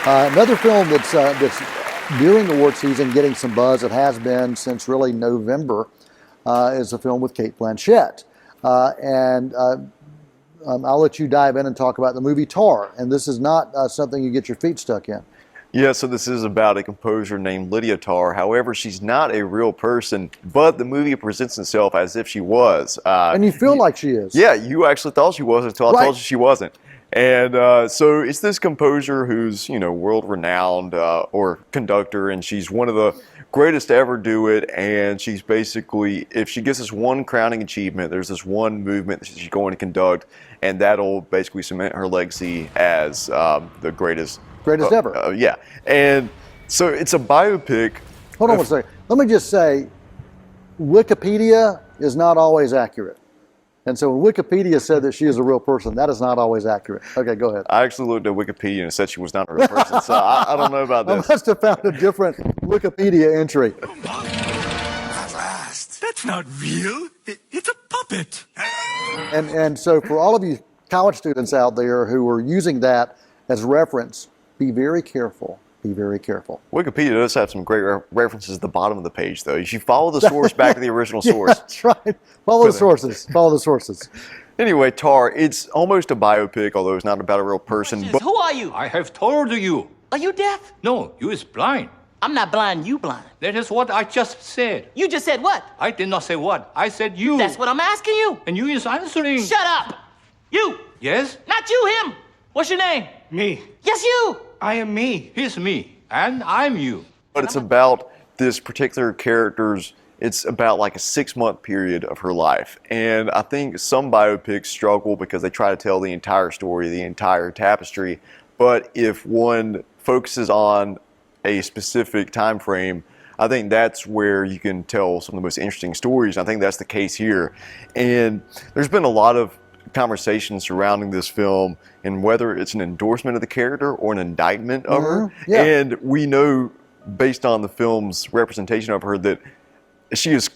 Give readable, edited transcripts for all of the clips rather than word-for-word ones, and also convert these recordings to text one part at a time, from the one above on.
Another film that's during award season getting some buzz, it has been since really November, is a film with Cate Blanchett. I'll let you dive in and talk about the movie Tar. And this is not something you get your feet stuck in. Yeah, so this is about a composer named Lydia Tár. However, she's not a real person, but the movie presents itself as if she was. And you feel like she is. Yeah, you actually thought she was until I told you she wasn't. And so it's this composer who's, world-renowned or conductor, and she's one of the greatest to ever do it. And she's basically, if she gets this one crowning achievement, there's this one movement that she's going to conduct, and that'll basically cement her legacy as the greatest ever. Yeah. And so it's a biopic. Hold on one second. Let me just say, Wikipedia is not always accurate. And so when Wikipedia said that she is a real person, that is not always accurate. Okay, go ahead. I actually looked at Wikipedia and it said she was not a real person, so I don't know about this. I must have found a different Wikipedia entry. At last. That's not real. It's a puppet. And so for all of you college students out there who are using that as reference, be very careful. Be very careful. Wikipedia does have some great references at the bottom of the page, though. You should follow the source back to the original source. Yeah, that's right. Follow the sources. Follow the sources. Anyway, Tar, it's almost a biopic, although it's not about a real person. But who are you? I have told you. Are you deaf? No, you is blind. I'm not blind, you blind. That is what I just said. You just said what? I did not say what. I said you. That's what I'm asking you. And you is answering. Shut up. You. Yes? Not you, him. What's your name? Me. Yes, you. I am me. He's me. And I'm you. But it's about this particular character's, it's about like a 6-month period of her life. And I think some biopics struggle because they try to tell the entire story, the entire tapestry. But if one focuses on a specific time frame, I think that's where you can tell some of the most interesting stories. I think that's the case here. And there's been a lot of conversation surrounding this film and whether it's an endorsement of the character or an indictment of her. Yeah. And we know, based on the film's representation of her, that she is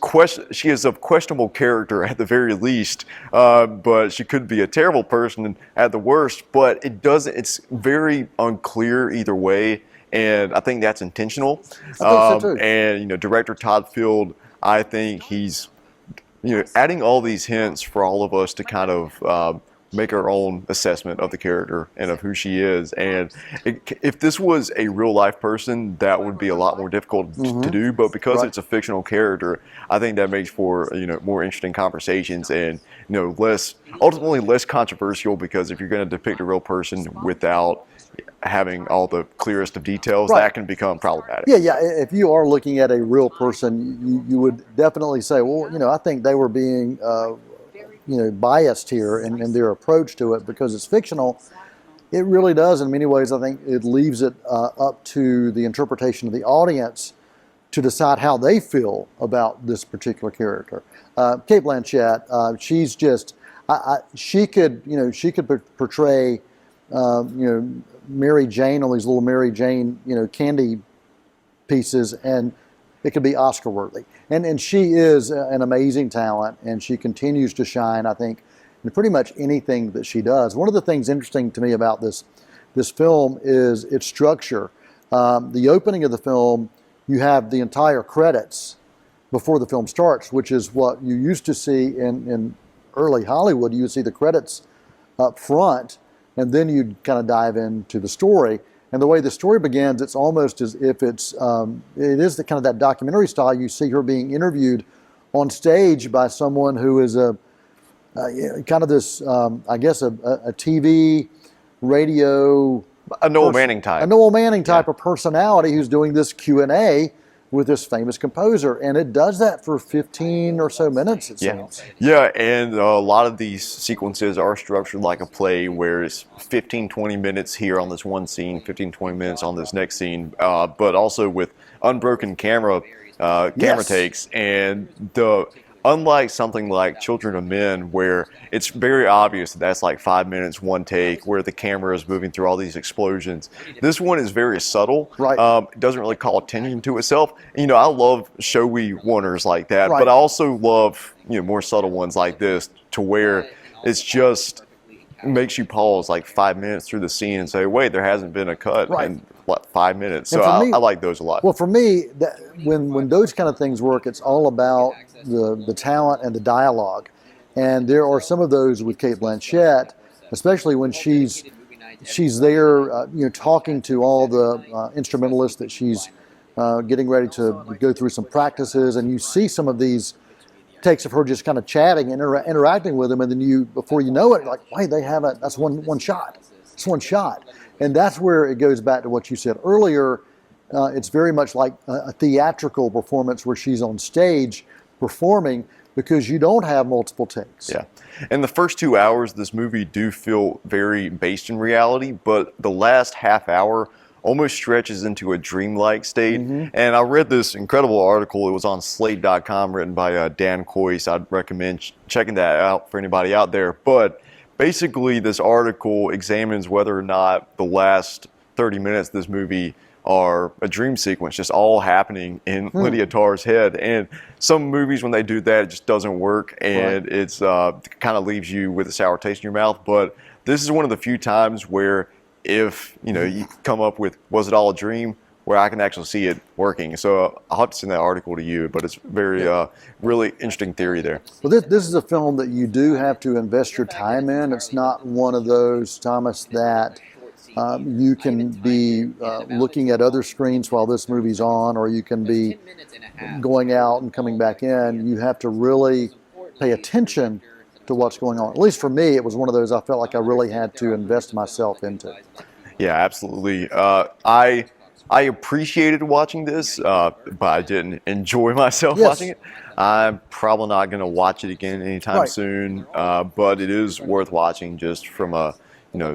of questionable character at the very least, but she could be a terrible person at the worst. But it's very unclear either way, and I think that's intentional. I think so too. And director Todd Field, I think he's adding all these hints for all of us to kind of make our own assessment of the character and of who she is. And if this was a real life person, that would be a lot more difficult to do. But because it's a fictional character, I think that makes for more interesting conversations and ultimately less controversial. Because if you're going to depict a real person without having all the clearest of details, that can become problematic. Yeah. If you are looking at a real person, you would definitely say, well, I think they were being, biased here in their approach to it because it's fictional. It really does, in many ways. I think it leaves it up to the interpretation of the audience to decide how they feel about this particular character. Cate Blanchett, she's just, she could portray, Mary Jane on these little Mary Jane, candy pieces, and it could be Oscar worthy. And she is an amazing talent, and she continues to shine, I think, in pretty much anything that she does. One of the things interesting to me about this film is its structure. The opening of the film, you have the entire credits before the film starts, which is what you used to see in early Hollywood. You would see the credits up front, and then you'd kind of dive into the story. And the way the story begins, it's almost as if it is the kind of that documentary style. You see her being interviewed on stage by someone who is kind of this, I guess, a TV, radio. A Noel Manning type. A Noel Manning type of personality who's doing this Q&A with this famous composer. And it does that for 15 or so minutes, it seems. Yeah, and a lot of these sequences are structured like a play where it's 15, 20 minutes here on this one scene, 15, 20 minutes on this next scene, but also with unbroken camera takes. And unlike something like Children of Men, where it's very obvious that that's like 5 minutes, one take, where the camera is moving through all these explosions. This one is very subtle. Right. It doesn't really call attention to itself. I love showy oneers like that, Right. but I also love more subtle ones like this, to where it's just makes you pause like 5 minutes through the scene and say, wait, there hasn't been a cut Right. in what, 5 minutes. And So for me- I like those a lot. Well, for me, when those kind of things work, it's all about the talent and the dialogue. And there are some of those with Cate Blanchett, especially when she's there, talking to all the instrumentalists that she's getting ready to go through some practices, and you see some of these takes of her just kind of chatting and interacting with them, and then before you know it, like, wait, they haven't. That's one shot. It's one shot, and that's where it goes back to what you said earlier. It's very much like a theatrical performance where she's on stage performing, because you don't have multiple takes. Yeah. And the first 2 hours of this movie do feel very based in reality, but the last half hour almost stretches into a dreamlike state. And I read this incredible article. It was on Slate.com, written by Dan Coyce. I'd recommend checking that out for anybody out there. But basically, this article examines whether or not the last 30 minutes of this movie are a dream sequence, just all happening in Lydia Tár's head. And some movies, when they do that, it just doesn't work, and it's kind of leaves you with a sour taste in your mouth. But this is one of the few times where, if you come up with, was it all a dream, where I can actually see it working. So I'll have to send that article to you, but it's very really interesting theory there. Well, this is a film that you do have to invest your time in. It's not one of those, Thomas, that you can be looking at other screens while this movie's on, or you can be going out and coming back in. You have to really pay attention to what's going on. At least for me, it was one of those I felt like I really had to invest myself into. Yeah, absolutely. I appreciated watching this, but I didn't enjoy myself watching it. I'm probably not going to watch it again anytime soon, but it is worth watching just from a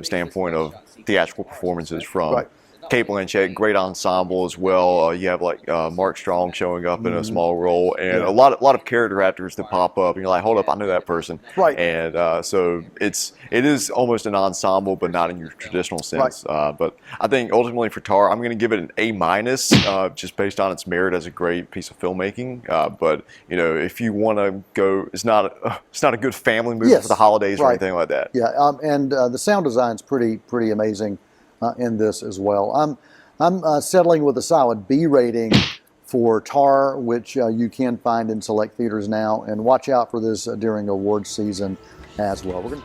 standpoint of theatrical performances from Cate Blanchett. Great ensemble as well. You have like Mark Strong showing up in a small role, and a lot of character actors that pop up, and you're like, hold up, I know that person. And so it is almost an ensemble, but not in your traditional sense. But I think ultimately for Tár, I'm going to give it an A-, just based on its merit as a great piece of filmmaking. But if you want to go, it's not a good family movie for the holidays or anything like that. Yeah, and the sound design's pretty amazing in this as well. I'm settling with a solid B rating for Tár, which you can find in select theaters now, and watch out for this during awards season as well. We're gonna